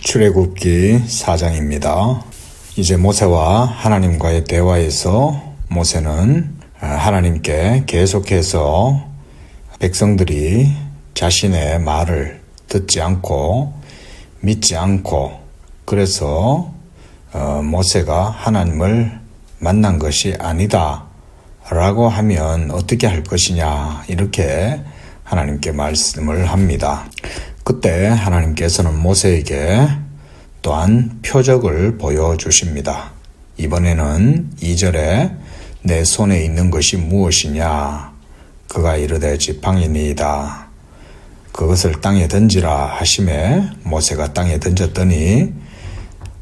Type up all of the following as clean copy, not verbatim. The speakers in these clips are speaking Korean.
출애굽기 4장입니다. 이제 모세와 하나님과의 대화에서 모세는 하나님께 계속해서 백성들이 자신의 말을 듣지 않고 믿지 않고 그래서 모세가 하나님을 만난 것이 아니다 라고 하면 어떻게 할 것이냐 이렇게 하나님께 말씀을 합니다. 그때 하나님께서는 모세에게 또한 표적을 보여주십니다. 이번에는 2절에 내 손에 있는 것이 무엇이냐 그가 이르되 지팡이니이다. 그것을 땅에 던지라 하심에 모세가 땅에 던졌더니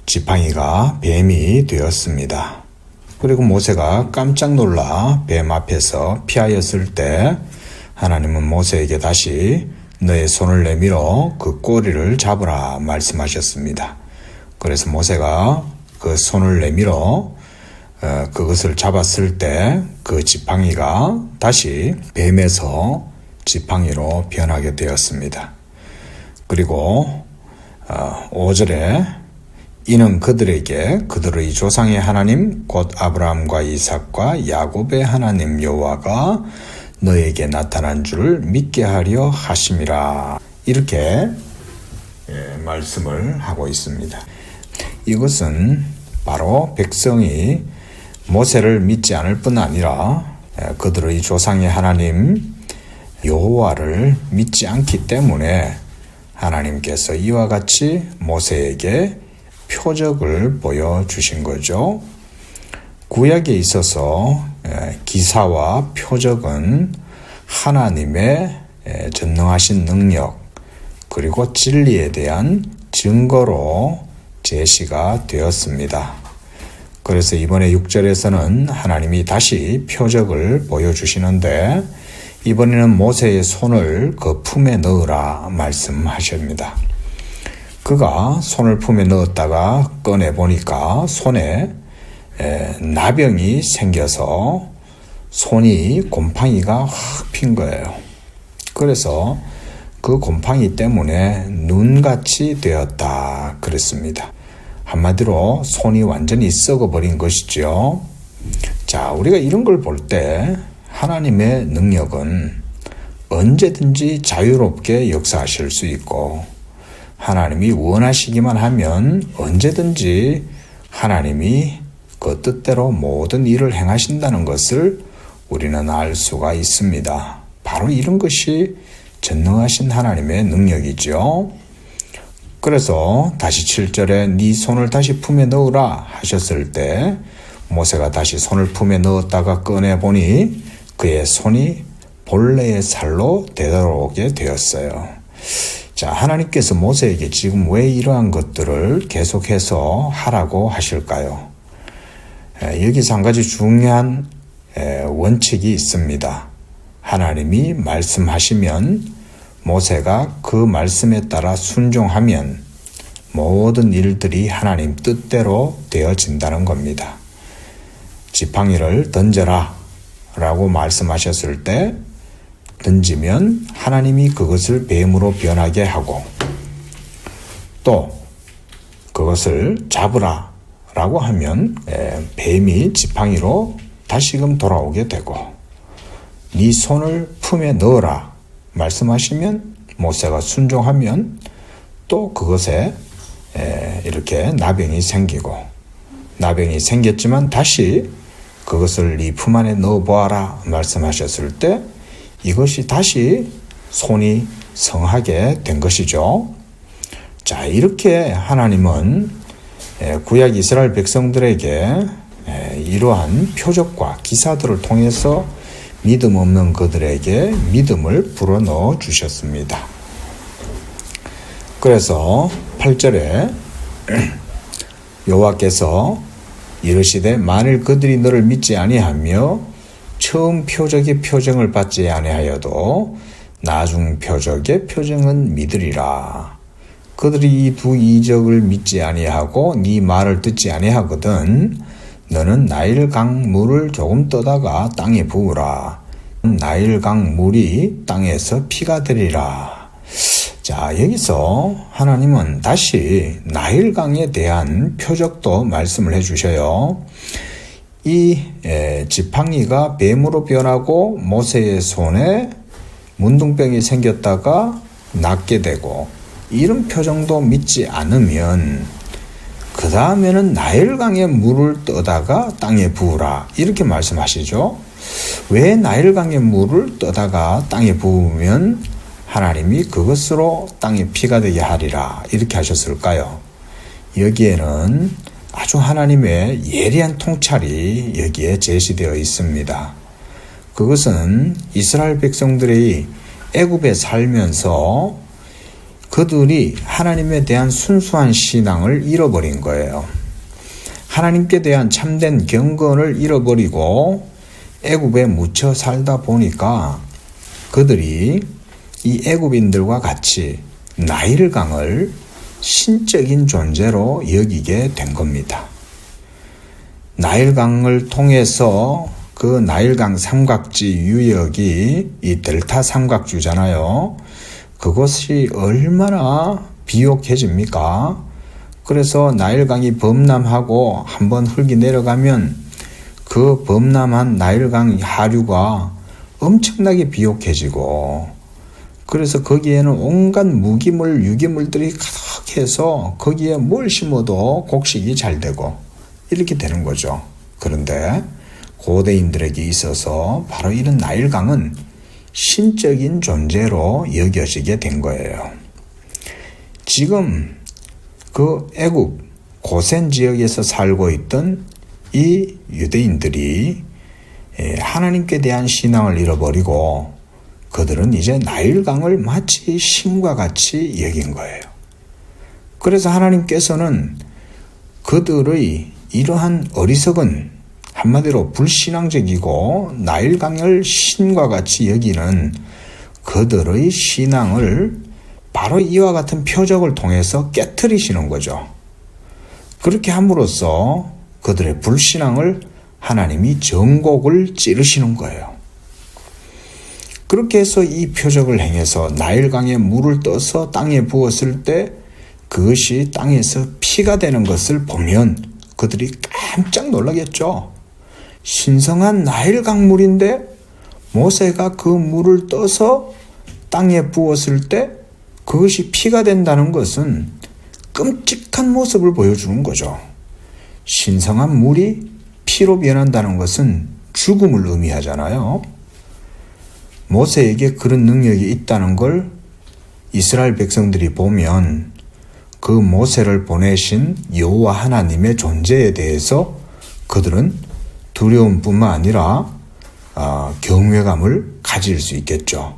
지팡이가 뱀이 되었습니다. 그리고 모세가 깜짝 놀라 뱀 앞에서 피하였을 때 하나님은 모세에게 다시 너의 손을 내밀어 그 꼬리를 잡으라 말씀하셨습니다. 그래서 모세가 그 손을 내밀어 그것을 잡았을 때 그 지팡이가 다시 뱀에서 지팡이로 변하게 되었습니다. 그리고 5절에 이는 그들에게 그들의 조상의 하나님 곧 아브라함과 이삭과 야곱의 하나님 여호와가 너에게 나타난 줄을 믿게 하려 하심이라 이렇게 말씀을 하고 있습니다. 이것은 바로 백성이 모세를 믿지 않을 뿐 아니라 그들의 조상의 하나님 여호와를 믿지 않기 때문에 하나님께서 이와 같이 모세에게 표적을 보여주신 거죠. 구약에 있어서 기사와 표적은 하나님의 전능하신 능력 그리고 진리에 대한 증거로 제시가 되었습니다. 그래서 이번에 6절에서는 하나님이 다시 표적을 보여주시는데 이번에는 모세의 손을 그 품에 넣으라 말씀하십니다. 그가 손을 품에 넣었다가 꺼내보니까 손에 나병이 생겨서 손이 곰팡이가 확 핀 거예요. 그래서 그 곰팡이 때문에 눈같이 되었다 그랬습니다. 한마디로 손이 완전히 썩어버린 것이죠. 자, 우리가 이런 걸 볼 때 하나님의 능력은 언제든지 자유롭게 역사하실 수 있고 하나님이 원하시기만 하면 언제든지 하나님이 그 뜻대로 모든 일을 행하신다는 것을 우리는 알 수가 있습니다. 바로 이런 것이 전능하신 하나님의 능력이죠. 그래서 다시 7절에 네 손을 다시 품에 넣으라 하셨을 때 모세가 다시 손을 품에 넣었다가 꺼내보니 그의 손이 본래의 살로 되돌아오게 되었어요. 자, 하나님께서 모세에게 지금 왜 이러한 것들을 계속해서 하라고 하실까요? 여기서 한 가지 중요한 원칙이 있습니다. 하나님이 말씀하시면 모세가 그 말씀에 따라 순종하면 모든 일들이 하나님 뜻대로 되어진다는 겁니다. 지팡이를 던져라 라고 말씀하셨을 때 던지면 하나님이 그것을 뱀으로 변하게 하고 또 그것을 잡으라 라고 하면 뱀이 지팡이로 다시금 돌아오게 되고 네 손을 품에 넣어라 말씀하시면 모세가 순종하면 또 그것에 이렇게 나병이 생기고 나병이 생겼지만 다시 그것을 네 품 안에 넣어보아라 말씀하셨을 때 이것이 다시 손이 성하게 된 것이죠. 자, 이렇게 하나님은 구약 이스라엘 백성들에게 이러한 표적과 기사들을 통해서 믿음 없는 그들에게 믿음을 불어넣어 주셨습니다. 그래서 8절에 여호와께서 이르시되 만일 그들이 너를 믿지 아니하며 처음 표적의 표정을 받지 아니하여도 나중 표적의 표정은 믿으리라. 그들이 이 두 이적을 믿지 아니하고 네 말을 듣지 아니하거든 너는 나일강 물을 조금 떠다가 땅에 부으라. 나일강 물이 땅에서 피가 되리라. 자, 여기서 하나님은 다시 나일강에 대한 표적도 말씀을 해주셔요. 이 지팡이가 뱀으로 변하고 모세의 손에 문둥병이 생겼다가 낫게 되고, 이런 표정도 믿지 않으면 그 다음에는 나일강에 물을 떠다가 땅에 부으라, 이렇게 말씀하시죠. 왜 나일강에 물을 떠다가 땅에 부으면 하나님이 그것으로 땅에 피가 되게 하리라, 이렇게 하셨을까요? 여기에는 아주 하나님의 예리한 통찰이 여기에 제시되어 있습니다. 그것은 이스라엘 백성들이 애굽에 살면서 그들이 하나님에 대한 순수한 신앙을 잃어버린 거예요. 하나님께 대한 참된 경건을 잃어버리고 애굽에 묻혀 살다 보니까 그들이 이 애굽인들과 같이 나일강을 신적인 존재로 여기게 된 겁니다. 나일강을 통해서 그 나일강 삼각지 유역이 이 델타 삼각주잖아요. 그것이 얼마나 비옥해집니까? 그래서 나일강이 범람하고 한번 흙이 내려가면 그 범람한 나일강 하류가 엄청나게 비옥해지고, 그래서 거기에는 온갖 무기물, 유기물들이 가득해서 거기에 뭘 심어도 곡식이 잘 되고 이렇게 되는 거죠. 그런데 고대인들에게 있어서 바로 이런 나일강은 신적인 존재로 여겨지게 된 거예요. 지금 그 애굽 고센 지역에서 살고 있던 이 유대인들이 하나님께 대한 신앙을 잃어버리고 그들은 이제 나일강을 마치 신과 같이 여긴 거예요. 그래서 하나님께서는 그들의 이러한 어리석은, 한마디로 불신앙적이고 나일강을 신과 같이 여기는 그들의 신앙을 바로 이와 같은 표적을 통해서 깨트리시는 거죠. 그렇게 함으로써 그들의 불신앙을 하나님이 정곡을 찌르시는 거예요. 그렇게 해서 이 표적을 행해서 나일강에 물을 떠서 땅에 부었을 때 그것이 땅에서 피가 되는 것을 보면 그들이 깜짝 놀라겠죠. 신성한 나일강 물인데 모세가 그 물을 떠서 땅에 부었을 때 그것이 피가 된다는 것은 끔찍한 모습을 보여주는 거죠. 신성한 물이 피로 변한다는 것은 죽음을 의미하잖아요. 모세에게 그런 능력이 있다는 걸 이스라엘 백성들이 보면 그 모세를 보내신 여호와 하나님의 존재에 대해서 그들은 두려움뿐만 아니라 경외감을 가질 수 있겠죠.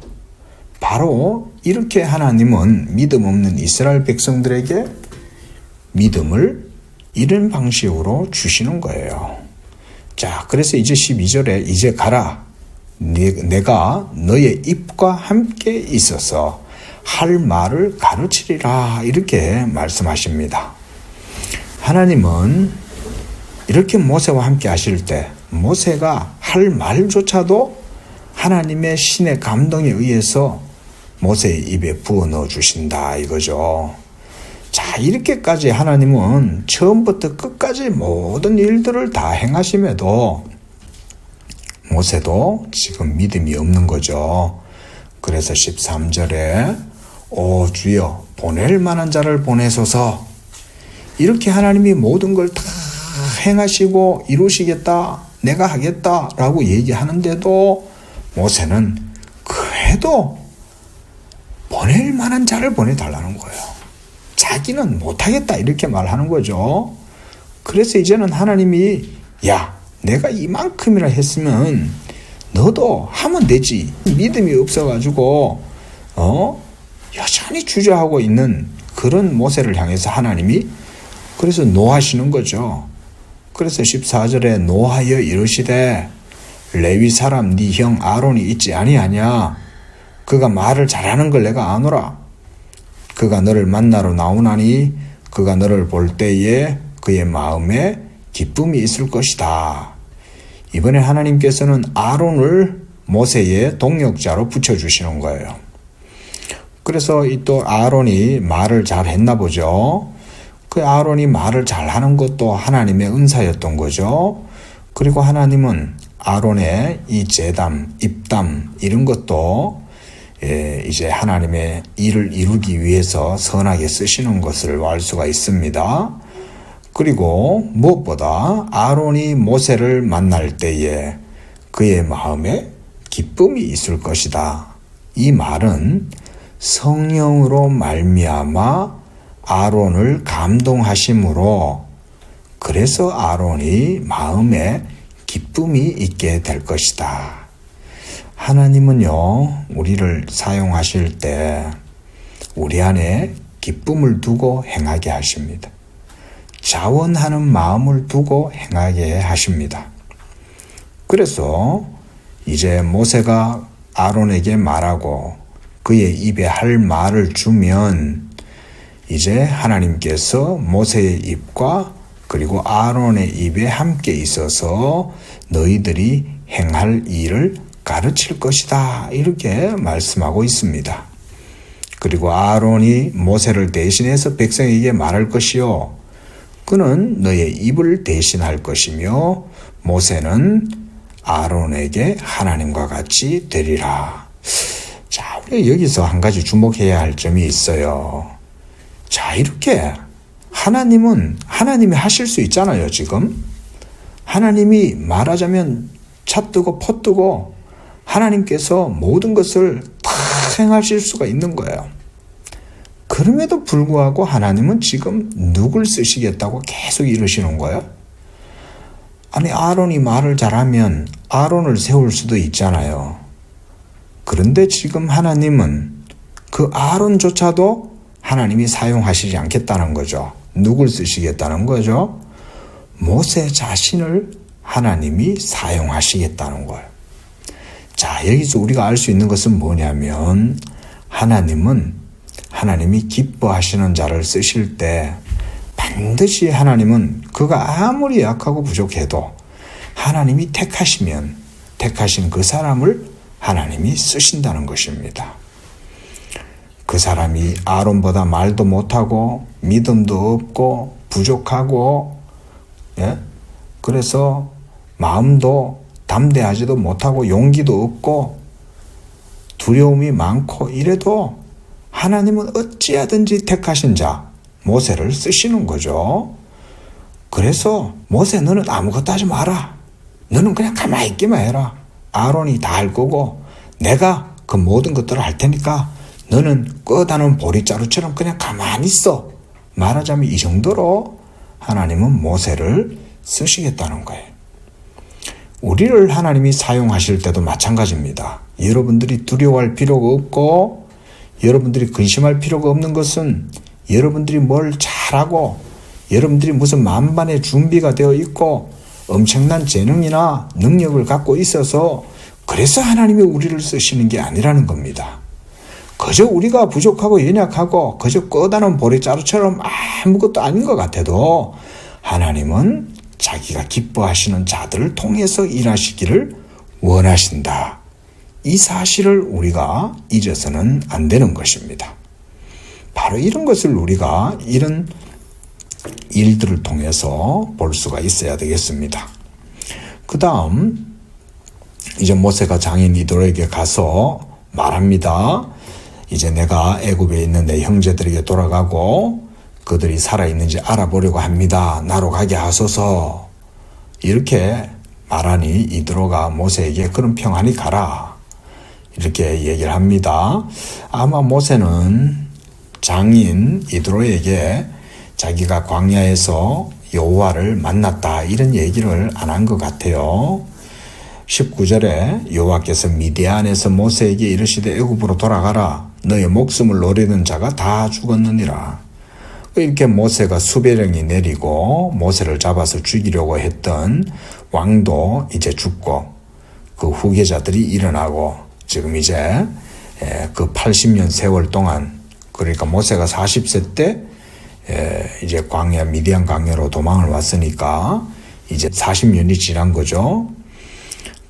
바로 이렇게 하나님은 믿음 없는 이스라엘 백성들에게 믿음을 이런 방식으로 주시는 거예요. 자, 그래서 이제 12절에 이제 가라. 내가 너의 입과 함께 있어서 할 말을 가르치리라, 이렇게 말씀하십니다. 하나님은 이렇게 모세와 함께 하실 때 모세가 할 말조차도 하나님의 신의 감동에 의해서 모세의 입에 부어 넣어 주신다, 이거죠. 자, 이렇게까지 하나님은 처음부터 끝까지 모든 일들을 다 행하심에도 모세도 지금 믿음이 없는 거죠. 그래서 13절에 오 주여 보낼 만한 자를 보내소서, 이렇게 하나님이 모든 걸 다 행하시고 이루시겠다, 내가 하겠다라고 얘기하는데도 모세는 그래도 보낼 만한 자를 보내달라는 거예요. 자기는 못하겠다 이렇게 말하는 거죠. 그래서 이제는 하나님이 야, 내가 이만큼이나 했으면 너도 하면 되지. 믿음이 없어가지고 여전히 주저하고 있는 그런 모세를 향해서 하나님이 그래서 노하시는 거죠. 그래서 14절에 노하여 이르시되 레위 사람 네 형 아론이 있지 아니하냐. 그가 말을 잘하는 걸 내가 아노라. 그가 너를 만나러 나오나니 그가 너를 볼 때에 그의 마음에 기쁨이 있을 것이다. 이번에 하나님께서는 아론을 모세의 동역자로 붙여주시는 거예요. 그래서 이 또 아론이 말을 잘 했나 보죠. 그 아론이 말을 잘하는 것도 하나님의 은사였던 거죠. 그리고 하나님은 아론의 이 제담, 입담 이런 것도 이제 하나님의 일을 이루기 위해서 선하게 쓰시는 것을 알 수가 있습니다. 그리고 무엇보다 아론이 모세를 만날 때에 그의 마음에 기쁨이 있을 것이다. 이 말은 성령으로 말미암아 아론을 감동하심으로 그래서 아론이 마음에 기쁨이 있게 될 것이다. 하나님은요, 우리를 사용하실 때 우리 안에 기쁨을 두고 행하게 하십니다. 자원하는 마음을 두고 행하게 하십니다. 그래서 이제 모세가 아론에게 말하고 그의 입에 할 말을 주면 이제 하나님께서 모세의 입과 그리고 아론의 입에 함께 있어서 너희들이 행할 일을 가르칠 것이다. 이렇게 말씀하고 있습니다. 그리고 아론이 모세를 대신해서 백성에게 말할 것이요. 그는 너의 입을 대신할 것이며 모세는 아론에게 하나님과 같이 되리라. 자, 우리 여기서 한 가지 주목해야 할 점이 있어요. 자, 이렇게 하나님이 하실 수 있잖아요, 지금. 하나님이 말하자면 차 뜨고 포 뜨고 하나님께서 모든 것을 다 행하실 수가 있는 거예요. 그럼에도 불구하고 하나님은 지금 누굴 쓰시겠다고 계속 이러시는 거예요? 아니, 아론이 말을 잘하면 아론을 세울 수도 있잖아요. 그런데 지금 하나님은 그 아론조차도 하나님이 사용하시지 않겠다는 거죠. 누굴 쓰시겠다는 거죠? 모세 자신을 하나님이 사용하시겠다는 거예요. 자, 여기서 우리가 알 수 있는 것은 뭐냐면 하나님이 기뻐하시는 자를 쓰실 때 반드시 하나님은 그가 아무리 약하고 부족해도 하나님이 택하시면 택하신 그 사람을 하나님이 쓰신다는 것입니다. 그 사람이 아론보다 말도 못하고 믿음도 없고 부족하고 그래서 마음도 담대하지도 못하고 용기도 없고 두려움이 많고 이래도 하나님은 어찌하든지 택하신 자 모세를 쓰시는 거죠. 그래서 모세 너는 아무것도 하지 마라. 너는 그냥 가만히 있기만 해라. 아론이 다 할 거고 내가 그 모든 것들을 할 테니까 너는 꺼다놓은 보리자루처럼 그냥 가만히 있어. 말하자면 이 정도로 하나님은 모세를 쓰시겠다는 거예요. 우리를 하나님이 사용하실 때도 마찬가지입니다. 여러분들이 두려워할 필요가 없고 여러분들이 근심할 필요가 없는 것은 여러분들이 뭘 잘하고 여러분들이 무슨 만반의 준비가 되어 있고 엄청난 재능이나 능력을 갖고 있어서 그래서 하나님이 우리를 쓰시는 게 아니라는 겁니다. 그저 우리가 부족하고 연약하고 그저 꺼다놓은 보리자루처럼 아무것도 아닌 것 같아도 하나님은 자기가 기뻐하시는 자들을 통해서 일하시기를 원하신다. 이 사실을 우리가 잊어서는 안 되는 것입니다. 바로 이런 것을 우리가 이런 일들을 통해서 볼 수가 있어야 되겠습니다. 그 다음 이제 모세가 장인 이도로에게 가서 말합니다. 이제 내가 애굽에 있는 내 형제들에게 돌아가고 그들이 살아있는지 알아보려고 합니다. 나로 가게 하소서. 이렇게 말하니 이도로가 모세에게 그럼 평안히 가라. 이렇게 얘기를 합니다. 아마 모세는 장인 이도로에게 자기가 광야에서 여호와를 만났다 이런 얘기를 안 한 것 같아요. 19절에 여호와께서 미디안에서 모세에게 이르시되 애굽으로 돌아가라. 너의 목숨을 노리는 자가 다 죽었느니라. 이렇게 모세가 수배령이 내리고 모세를 잡아서 죽이려고 했던 왕도 이제 죽고 그 후계자들이 일어나고 지금 이제 그 80년 세월 동안 그러니까 모세가 40세 때 이제 광야 미디안 광야로 도망을 왔으니까 이제 40년이 지난 거죠.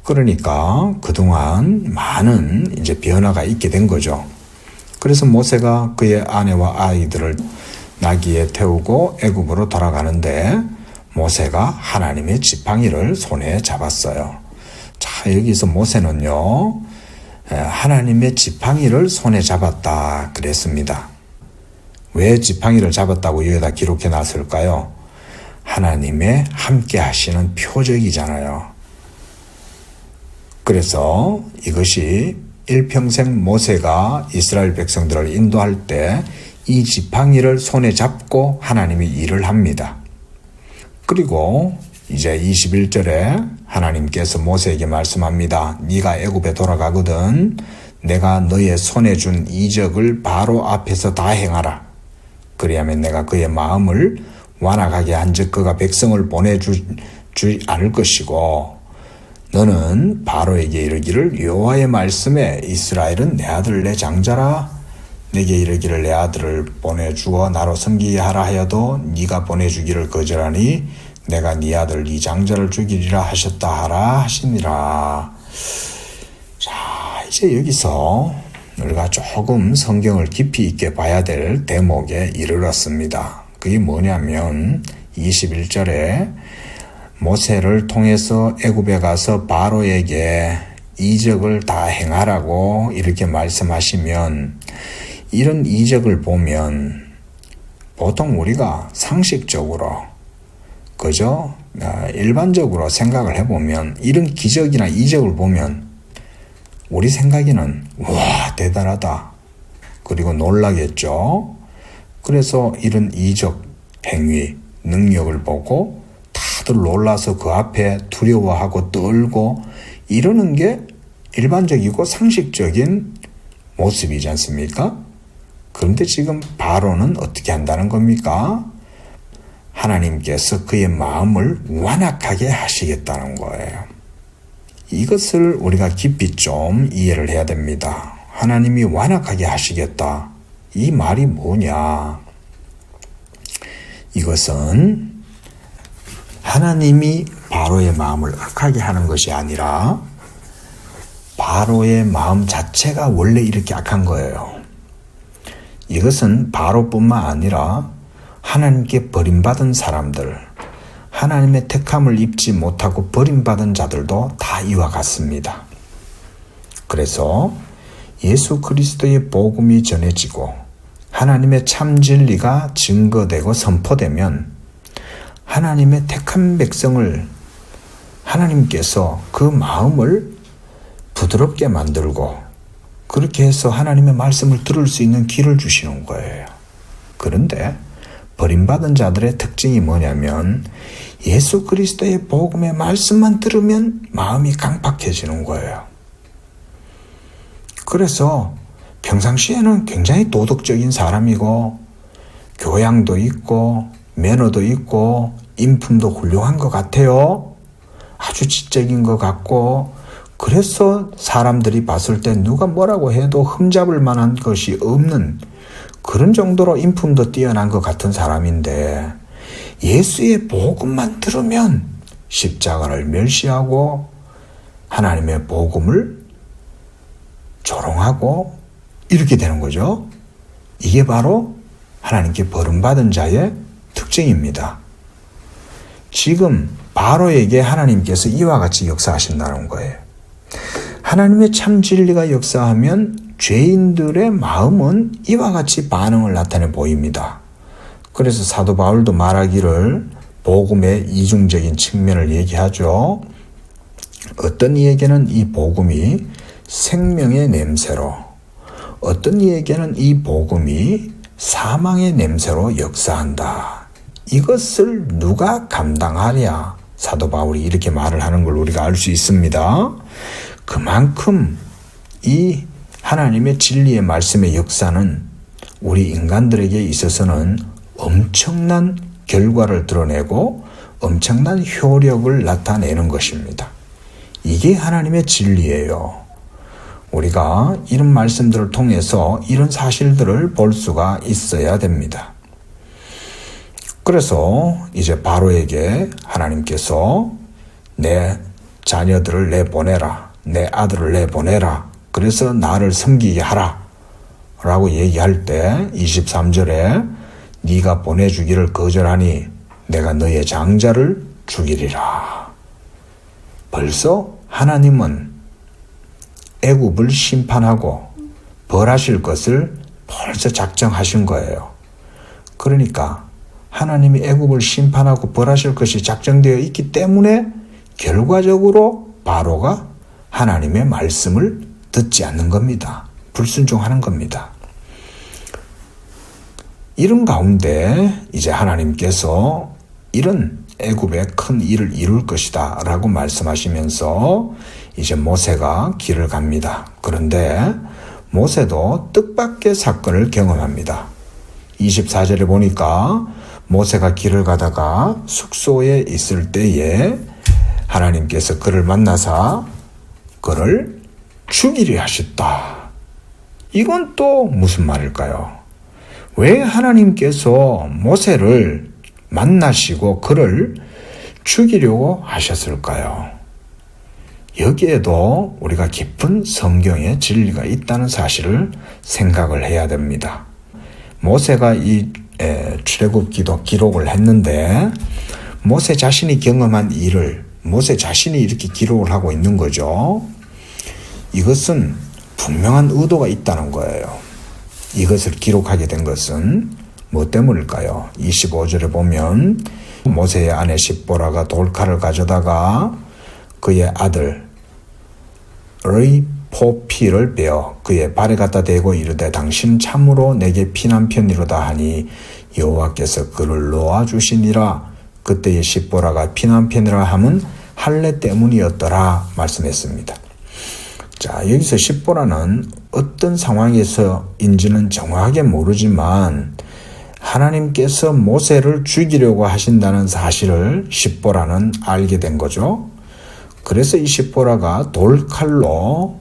그러니까 그동안 많은 이제 변화가 있게 된 거죠. 그래서 모세가 그의 아내와 아이들을 나귀에 태우고 애굽으로 돌아가는데 모세가 하나님의 지팡이를 손에 잡았어요. 자, 여기서 모세는요, 하나님의 지팡이를 손에 잡았다 그랬습니다. 왜 지팡이를 잡았다고 여기다 기록해 놨을까요? 하나님의 함께 하시는 표적이잖아요. 그래서 이것이 일평생 모세가 이스라엘 백성들을 인도할 때 이 지팡이를 손에 잡고 하나님이 일을 합니다. 그리고 이제 21절에 하나님께서 모세에게 말씀합니다. 네가 애굽에 돌아가거든 내가 너의 손에 준 이적을 바로 앞에서 다 행하라. 그리하면 내가 그의 마음을 완악하게 한즉 그가 백성을 보내주지 않을 것이고 너는 바로에게 이르기를 여호와의 말씀에 이스라엘은 내 아들 내 장자라. 내게 이르기를 내 아들을 보내주어 나로 섬기게 하라 하여도 네가 보내주기를 거절하니 내가 네 아들 네 장자를 죽이리라 하셨다 하라 하시니라. 자, 이제 여기서 우리가 조금 성경을 깊이 있게 봐야 될 대목에 이르렀습니다. 그게 뭐냐면 21절에 모세를 통해서 애굽에 가서 바로에게 이적을 다 행하라고 이렇게 말씀하시면 이런 이적을 보면 보통 우리가 상식적으로 그죠? 일반적으로 생각을 해보면 이런 기적이나 이적을 보면 우리 생각에는 와 대단하다 그리고 놀라겠죠. 그래서 이런 이적 행위 능력을 보고 다들 놀라서 그 앞에 두려워하고 떨고 이러는 게 일반적이고 상식적인 모습이지 않습니까? 그런데 지금 바로는 어떻게 한다는 겁니까? 하나님께서 그의 마음을 완악하게 하시겠다는 거예요. 이것을 우리가 깊이 좀 이해를 해야 됩니다. 하나님이 완악하게 하시겠다. 이 말이 뭐냐? 이것은 하나님이 바로의 마음을 악하게 하는 것이 아니라 바로의 마음 자체가 원래 이렇게 악한 거예요. 이것은 바로뿐만 아니라 하나님께 버림받은 사람들, 하나님의 택함을 입지 못하고 버림받은 자들도 다 이와 같습니다. 그래서 예수 그리스도의 복음이 전해지고 하나님의 참 진리가 증거되고 선포되면 하나님의 택한 백성을 하나님께서 그 마음을 부드럽게 만들고 그렇게 해서 하나님의 말씀을 들을 수 있는 길을 주시는 거예요. 그런데 버림받은 자들의 특징이 뭐냐면 예수 그리스도의 복음의 말씀만 들으면 마음이 강팍해지는 거예요. 그래서 평상시에는 굉장히 도덕적인 사람이고 교양도 있고 매너도 있고 인품도 훌륭한 것 같아요. 아주 지적인 것 같고 그래서 사람들이 봤을 때 누가 뭐라고 해도 흠잡을 만한 것이 없는 그런 정도로 인품도 뛰어난 것 같은 사람인데 예수의 복음만 들으면 십자가를 멸시하고 하나님의 복음을 조롱하고 이렇게 되는 거죠. 이게 바로 하나님께 버림받은 자의 특징입니다. 지금 바로에게 하나님께서 이와 같이 역사하신다는 거예요. 하나님의 참 진리가 역사하면 죄인들의 마음은 이와 같이 반응을 나타내 보입니다. 그래서 사도 바울도 말하기를 복음의 이중적인 측면을 얘기하죠. 어떤 이에게는 이 복음이 생명의 냄새로, 어떤 이에게는 이 복음이 사망의 냄새로 역사한다. 이것을 누가 감당하랴? 사도 바울이 이렇게 말을 하는 걸 우리가 알 수 있습니다. 그만큼 이 하나님의 진리의 말씀의 역사는 우리 인간들에게 있어서는 엄청난 결과를 드러내고 엄청난 효력을 나타내는 것입니다. 이게 하나님의 진리예요. 우리가 이런 말씀들을 통해서 이런 사실들을 볼 수가 있어야 됩니다. 그래서 이제 바로에게 하나님께서 내 자녀들을 내보내라. 내 아들을 내보내라. 그래서 나를 섬기게 하라. 라고 얘기할 때 23절에 네가 보내주기를 거절하니 내가 너의 장자를 죽이리라. 벌써 하나님은 애굽을 심판하고 벌하실 것을 벌써 작정하신 거예요. 그러니까 하나님이 애굽을 심판하고 벌하실 것이 작정되어 있기 때문에 결과적으로 바로가 하나님의 말씀을 듣지 않는 겁니다. 불순종하는 겁니다. 이런 가운데 이제 하나님께서 이런 애굽의 큰 일을 이룰 것이다 라고 말씀하시면서 이제 모세가 길을 갑니다. 그런데 모세도 뜻밖의 사건을 경험합니다. 24절에 보니까 모세가 길을 가다가 숙소에 있을 때에 하나님께서 그를 만나사 그를 죽이려 하셨다. 이건 또 무슨 말일까요? 왜 하나님께서 모세를 만나시고 그를 죽이려고 하셨을까요? 여기에도 우리가 깊은 성경의 진리가 있다는 사실을 생각을 해야 됩니다. 모세가 이 출애굽 기록을 했는데 모세 자신이 경험한 일을 모세 자신이 이렇게 기록을 하고 있는 거죠. 이것은 분명한 의도가 있다는 거예요. 이것을 기록하게 된 것은 뭐 때문일까요? 25절에 보면 모세의 아내 십보라가 돌칼을 가져다가 그의 아들의 포피를 베어 그의 발에 갖다 대고 이르되 당신 참으로 내게 피난편이로다 하니 여호와께서 그를 놓아주시니라. 그때의 십보라가 피난편이라 함은 할례 때문이었더라 말씀했습니다. 자, 여기서 십보라는 어떤 상황에서인지는 정확하게 모르지만 하나님께서 모세를 죽이려고 하신다는 사실을 십보라는 알게 된 거죠. 그래서 이 십보라가 돌칼로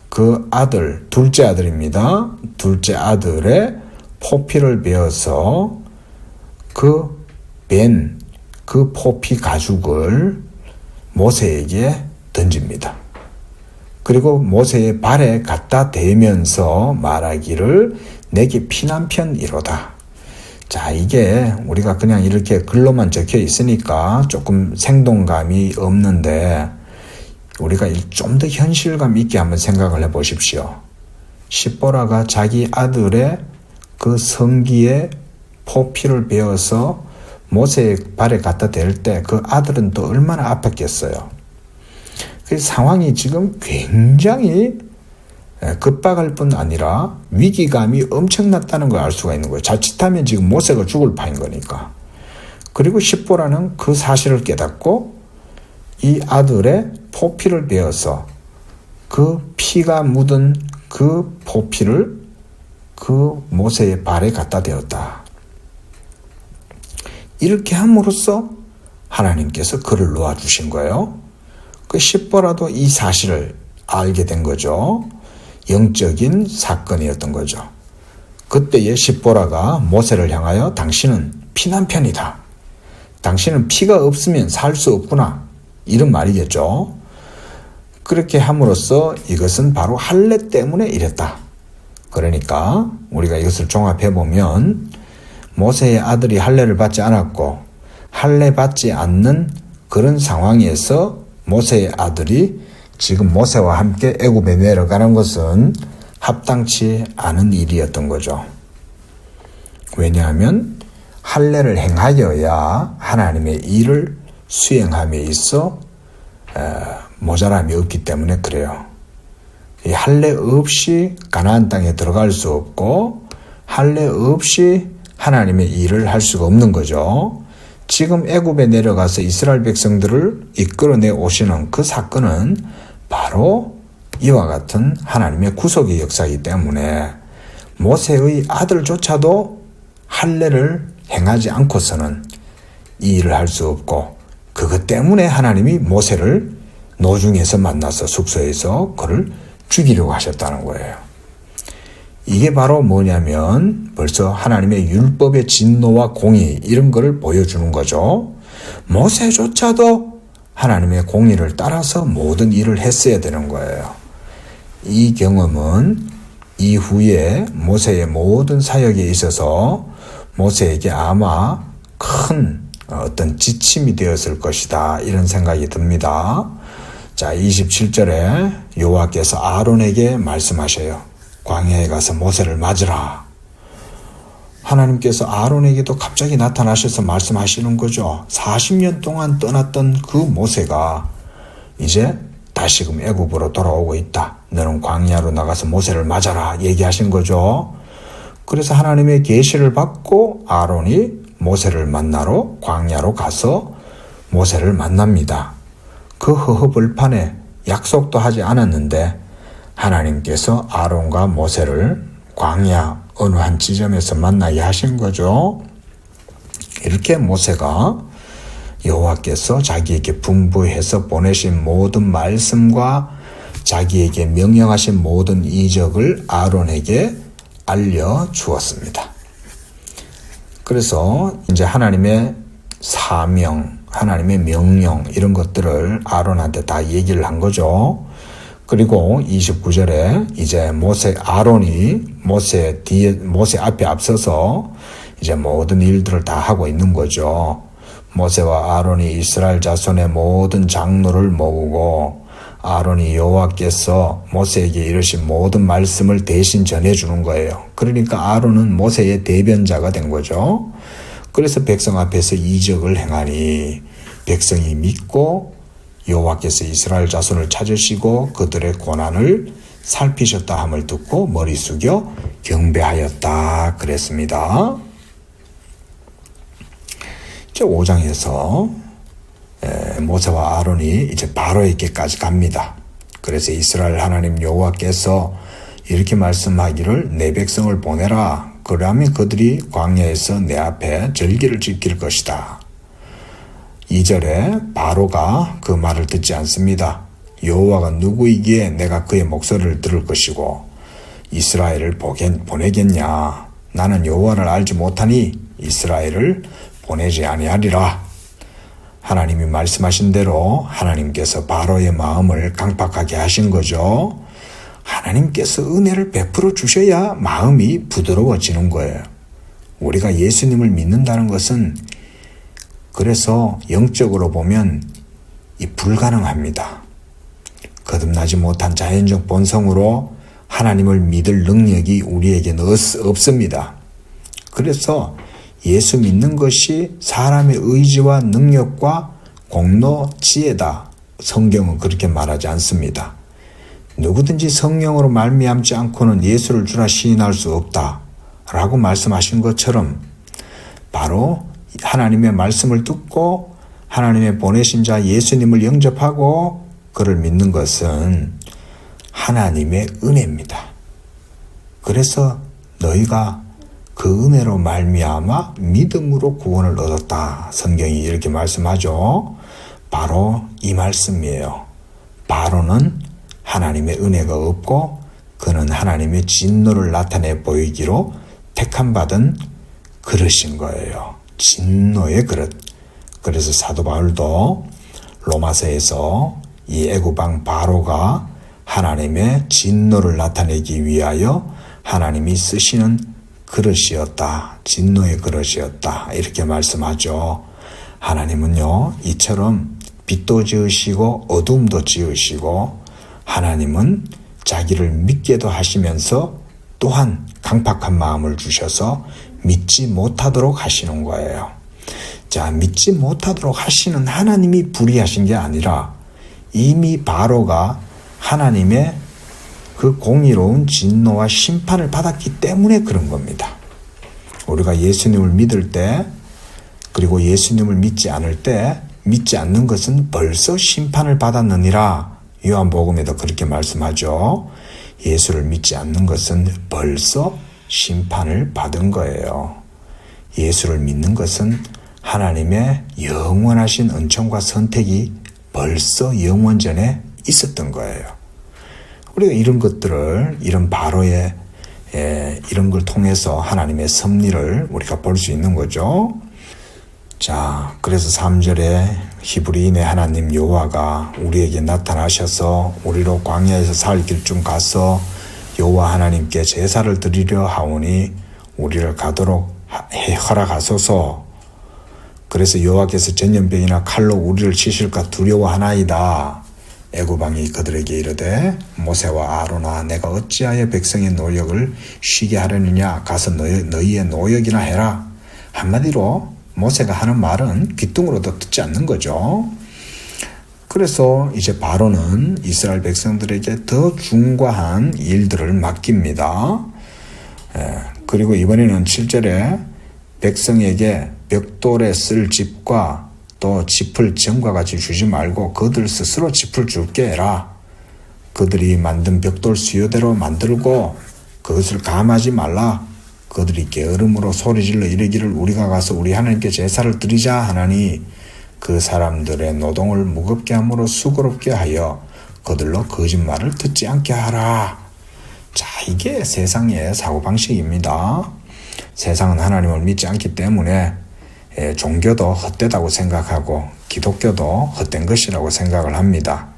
그 아들, 둘째 아들입니다. 둘째 아들의 포피를 베어서 그 포피 가죽을 모세에게 던집니다. 그리고 모세의 발에 갖다 대면서 말하기를 내게 피난편이로다. 자, 이게 우리가 그냥 이렇게 글로만 적혀 있으니까 조금 생동감이 없는데 우리가 좀 더 현실감 있게 한번 생각을 해 보십시오. 십보라가 자기 아들의 그 성기에 포피를 베어서 모세의 발에 갖다 댈 때 그 아들은 또 얼마나 아팠겠어요. 그 상황이 지금 굉장히 급박할 뿐 아니라 위기감이 엄청났다는 걸 알 수가 있는 거예요. 자칫하면 지금 모세가 죽을 판인 거니까. 그리고 십보라는 그 사실을 깨닫고 이 아들의 포피를 베어서 그 피가 묻은 그 포피를 그 모세의 발에 갖다 대었다. 이렇게 함으로써 하나님께서 그를 놓아주신 거예요. 그 십보라도 이 사실을 알게 된 거죠. 영적인 사건이었던 거죠. 그때의 십보라가 모세를 향하여 당신은 피난편이다. 당신은 피가 없으면 살 수 없구나. 이런 말이겠죠. 그렇게 함으로써 이것은 바로 할례 때문에 이랬다. 그러니까 우리가 이것을 종합해 보면 모세의 아들이 할례를 받지 않았고 할례 받지 않는 그런 상황에서 모세의 아들이 지금 모세와 함께 애굽에 내려가는 것은 합당치 않은 일이었던 거죠. 왜냐하면 할례를 행하여야 하나님의 일을 수행함에 있어 모자람이 없기 때문에 그래요. 이 할례 없이 가나안 땅에 들어갈 수 없고 할례 없이 하나님의 일을 할 수가 없는 거죠. 지금 애굽에 내려가서 이스라엘 백성들을 이끌어내 오시는 그 사건은 바로 이와 같은 하나님의 구속의 역사이기 때문에 모세의 아들조차도 할례를 행하지 않고서는 이 일을 할 수 없고 그것 때문에 하나님이 모세를 노중에서 만나서 숙소에서 그를 죽이려고 하셨다는 거예요. 이게 바로 뭐냐면 벌써 하나님의 율법의 진노와 공의 이런 거를 보여주는 거죠. 모세조차도 하나님의 공의를 따라서 모든 일을 했어야 되는 거예요. 이 경험은 이후에 모세의 모든 사역에 있어서 모세에게 아마 큰 어떤 지침이 되었을 것이다, 이런 생각이 듭니다. 자, 27절에 여호와께서 아론에게 말씀하셔요. 광야에 가서 모세를 맞으라. 하나님께서 아론에게도 갑자기 나타나셔서 말씀하시는 거죠. 40년 동안 떠났던 그 모세가 이제 다시금 애굽으로 돌아오고 있다. 너는 광야로 나가서 모세를 맞아라, 얘기하신 거죠. 그래서 하나님의 계시를 받고 아론이 모세를 만나러 광야로 가서 모세를 만납니다. 그 허허벌판에 약속도 하지 않았는데 하나님께서 아론과 모세를 광야 어느 한 지점에서 만나게 하신 거죠. 이렇게 모세가 여호와께서 자기에게 분부해서 보내신 모든 말씀과 자기에게 명령하신 모든 이적을 아론에게 알려주었습니다. 그래서 이제 하나님의 사명, 하나님의 명령, 이런 것들을 아론한테 다 얘기를 한 거죠. 그리고 29절에 이제 아론이 모세 앞에 앞서서 이제 모든 일들을 다 하고 있는 거죠. 모세와 아론이 이스라엘 자손의 모든 장로를 모으고 아론이 여호와께서 모세에게 이르신 모든 말씀을 대신 전해주는 거예요. 그러니까 아론은 모세의 대변자가 된 거죠. 그래서 백성 앞에서 이적을 행하니 백성이 믿고 여호와께서 이스라엘 자손을 찾으시고 그들의 고난을 살피셨다 함을 듣고 머리 숙여 경배하였다 그랬습니다. 이제 5장에서 모세와 아론이 이제 바로에게까지 갑니다. 그래서 이스라엘 하나님 여호와께서 이렇게 말씀하기를 내 백성을 보내라. 그러면 그들이 광야에서 내 앞에 절기를 지킬 것이다. 2절에 바로가 그 말을 듣지 않습니다. 여호와가 누구이기에 내가 그의 목소리를 들을 것이고 이스라엘을 보내겠냐. 나는 여호와를 알지 못하니 이스라엘을 보내지 아니하리라. 하나님이 말씀하신 대로 하나님께서 바로의 마음을 강팍하게 하신 거죠. 하나님께서 은혜를 베풀어 주셔야 마음이 부드러워지는 거예요. 우리가 예수님을 믿는다는 것은 그래서 영적으로 보면 불가능합니다. 거듭나지 못한 자연적 본성으로 하나님을 믿을 능력이 우리에게는 없습니다. 그래서 예수 믿는 것이 사람의 의지와 능력과 공로, 지혜다. 성경은 그렇게 말하지 않습니다. 누구든지 성령으로 말미암지 않고는 예수를 주라 시인할 수 없다 라고 말씀하신 것처럼 바로 하나님의 말씀을 듣고 하나님의 보내신 자 예수님을 영접하고 그를 믿는 것은 하나님의 은혜입니다. 그래서 너희가 그 은혜로 말미암아 믿음으로 구원을 얻었다. 성경이 이렇게 말씀하죠. 바로 이 말씀이에요. 바로는 하나님의 은혜가 없고 그는 하나님의 진노를 나타내 보이기로 택함받은 그릇인 거예요. 진노의 그릇. 그래서 사도 바울도 로마서에서 이 애굽왕 바로가 하나님의 진노를 나타내기 위하여 하나님이 쓰시는 그릇이었다. 진노의 그릇이었다. 이렇게 말씀하죠. 하나님은요, 이처럼 빛도 지으시고 어둠도 지으시고 하나님은 자기를 믿게도 하시면서 또한 강팍한 마음을 주셔서 믿지 못하도록 하시는 거예요. 자, 믿지 못하도록 하시는 하나님이 불의하신 게 아니라 이미 바로가 하나님의 그 공의로운 진노와 심판을 받았기 때문에 그런 겁니다. 우리가 예수님을 믿을 때 그리고 예수님을 믿지 않을 때 믿지 않는 것은 벌써 심판을 받았느니라. 요한복음에도 그렇게 말씀하죠. 예수를 믿지 않는 것은 벌써 심판을 받은 거예요. 예수를 믿는 것은 하나님의 영원하신 은총과 선택이 벌써 영원전에 있었던 거예요. 우리가 이런 것들을 이런 바로의 이런 걸 통해서 하나님의 섭리를 우리가 볼 수 있는 거죠. 자, 그래서 3절에 히브리인의 하나님 여호와가 우리에게 나타나셔서 우리로 광야에서 살 길 좀 가서 여호와 하나님께 제사를 드리려 하오니 우리를 가도록 허락하소서. 그래서 여호와께서 전염병이나 칼로 우리를 치실까 두려워하나이다. 애굽 왕이 그들에게 이르되 모세와 아론아 내가 어찌하여 백성의 노역을 쉬게 하려느냐. 가서 너희의 노역이나 해라. 한마디로 모세가 하는 말은 귀뚱으로도 듣지 않는 거죠. 그래서 이제 바로는 이스라엘 백성들에게 더 중과한 일들을 맡깁니다. 그리고 이번에는 7절에 백성에게 벽돌에 쓸 집과 또 짚을 전과 같이 주지 말고 그들 스스로 짚을 줄게 해라. 그들이 만든 벽돌 수요대로 만들고 그것을 감하지 말라. 그들이 게으름으로 소리질러 이르기를 우리가 가서 우리 하나님께 제사를 드리자 하나니 그 사람들의 노동을 무겁게 함으로 수고롭게 하여 그들로 거짓말을 듣지 않게 하라. 자, 이게 세상의 사고방식입니다. 세상은 하나님을 믿지 않기 때문에 종교도 헛되다고 생각하고 기독교도 헛된 것이라고 생각을 합니다.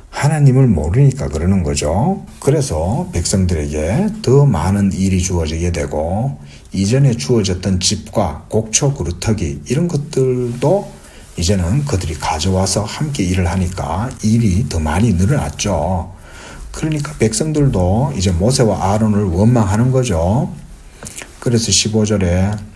하나님을 모르니까 그러는 거죠. 그래서 백성들에게 더 많은 일이 주어지게 되고 이전에 주어졌던 집과 곡초 그루터기 이런 것들도 이제는 그들이 가져와서 함께 일을 하니까 일이 더 많이 늘어났죠. 그러니까 백성들도 이제 모세와 아론을 원망하는 거죠. 그래서 15절에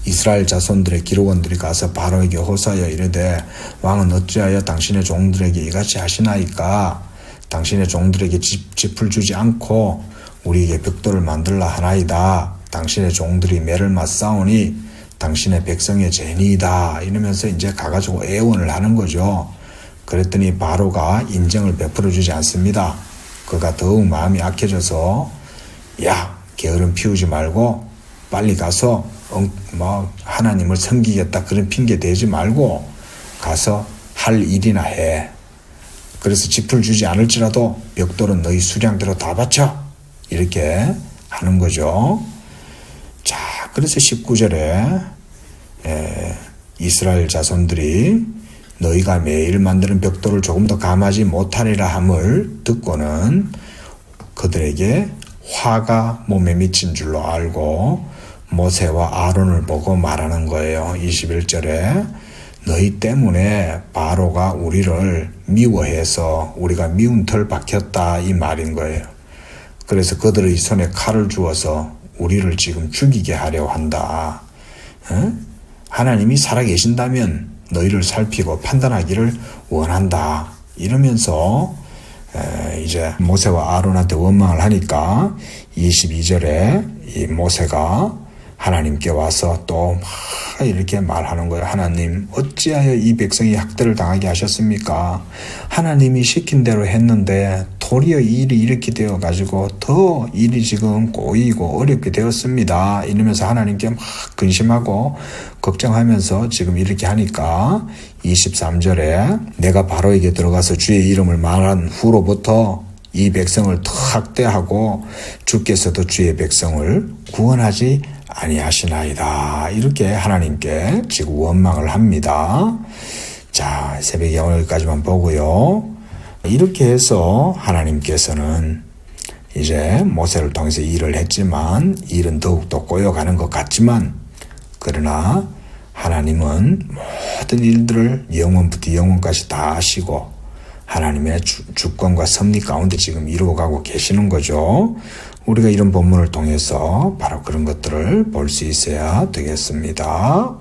이스라엘 자손들의 기록원들이 가서 바로에게 호소하여 이르되 왕은 어찌하여 당신의 종들에게 이같이 하시나이까. 당신의 종들에게 짚을 주지 않고 우리에게 벽돌을 만들라 하나이다. 당신의 종들이 매를 맞사오니 당신의 백성의 죄니이다. 이러면서 이제 가가지고 애원을 하는 거죠. 그랬더니 바로가 인정을 베풀어 주지 않습니다. 그가 더욱 마음이 악해져서 야, 게으름 피우지 말고 빨리 가서 하나님을 섬기겠다 그런 핑계 대지 말고 가서 할 일이나 해. 그래서 짚을 주지 않을지라도 벽돌은 너희 수량대로 다 바쳐. 이렇게 하는 거죠. 자, 그래서 19절에 이스라엘 자손들이 너희가 매일 만드는 벽돌을 조금 더 감하지 못하리라 함을 듣고는 그들에게 화가 몸에 미친 줄로 알고 모세와 아론을 보고 말하는 거예요. 21절에 너희 때문에 바로가 우리를 미워해서 우리가 미운 털 박혔다 이 말인 거예요. 그래서 그들의 손에 칼을 주어서 우리를 지금 죽이게 하려 한다. 하나님이 살아계신다면 너희를 살피고 판단하기를 원한다. 이러면서 이제 모세와 아론한테 원망을 하니까 22절에 이 모세가 하나님께 와서 또 막 이렇게 말하는 거예요. 하나님, 어찌하여 이 백성이 학대를 당하게 하셨습니까? 하나님이 시킨 대로 했는데 도리어 이 일이 이렇게 되어가지고 더 일이 지금 꼬이고 어렵게 되었습니다. 이러면서 하나님께 막 근심하고 걱정하면서 지금 이렇게 하니까 23절에 내가 바로에게 들어가서 주의 이름을 말한 후로부터 이 백성을 더 학대하고 주께서도 주의 백성을 구원하지 아니하시나이다. 이렇게 하나님께 지금 원망을 합니다. 자, 새벽에 여기까지만 보고요. 이렇게 해서 하나님께서는 이제 모세를 통해서 일을 했지만 일은 더욱더 꼬여가는 것 같지만 그러나 하나님은 모든 일들을 영원부터 영원까지 다 하시고 하나님의 주권과 섭리 가운데 지금 이루어가고 계시는 거죠. 우리가 이런 본문을 통해서 바로 그런 것들을 볼 수 있어야 되겠습니다.